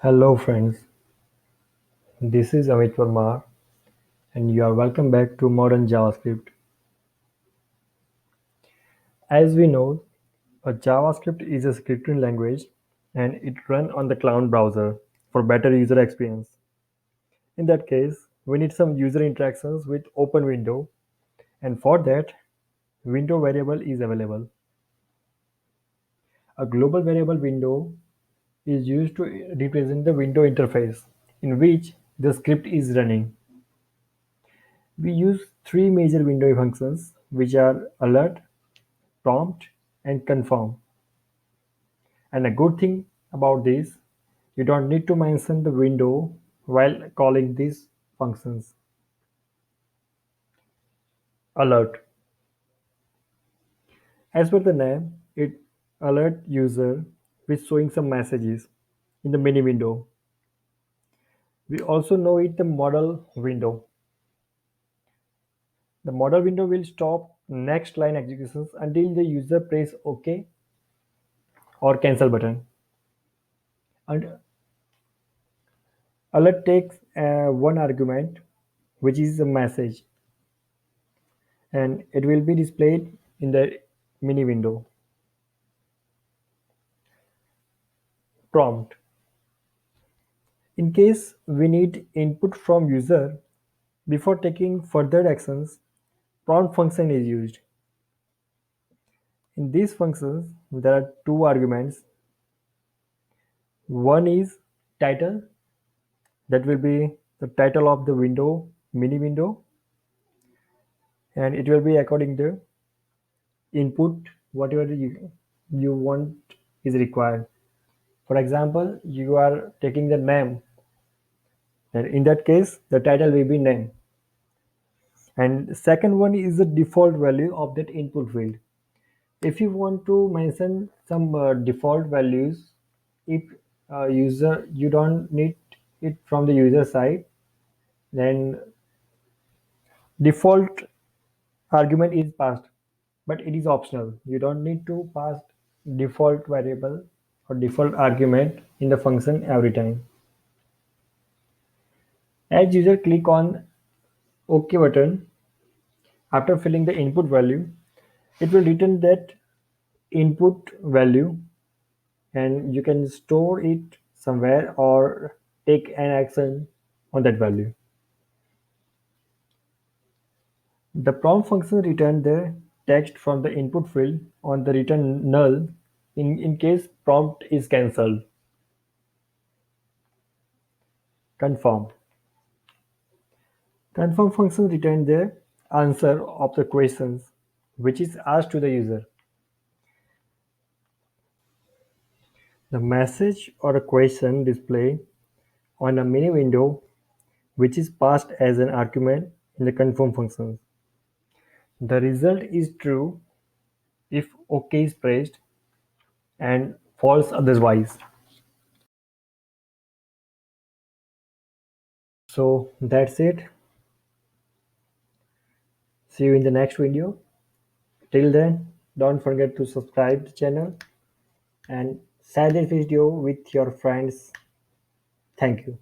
Hello friends, this is Amit Verma and you are welcome back to Modern JavaScript. As we know, a JavaScript is a scripting language and it runs on the cloud browser for better user experience. In that case, we need some user interactions with open window and for that, window variable is available. A global variable window is used to represent the window interface in which the script is running. We use three major window functions which are alert, prompt, and confirm. And a good thing about this, you don't need to mention the window while calling these functions. Alert. As per the name, it alert user with showing some messages in the mini window. We also know it the modal window. The modal window will stop next line executions until the user press OK or cancel button. And alert takes one argument, which is a message, and it will be displayed in the mini window. Prompt. In case we need input from user before taking further actions, prompt function is used. In these functions, there are two arguments. One is title, that will be the title of the window, mini window, and it will be according to input whatever you want is required. For example, you are taking the name, and in that case, the title will be name. And second one is the default value of that input field. If you want to mention some default values, if user you don't need it from the user side, then default argument is passed, but it is optional. You don't need to pass default variable or default argument in the function every time. As user click on OK button after filling the input value, it will return that input value and you can store it somewhere or take an action on that value. The prompt function returns the text from the input field on the return null in case prompt is cancelled. Confirm. Confirm function returns the answer of the questions which is asked to the user. The message or a question display on a mini window which is passed as an argument in the confirm function. The result is true if OK is pressed and false otherwise. So that's it. See you in the next video. Till then, don't forget to subscribe the channel and share this video with your friends. Thank you.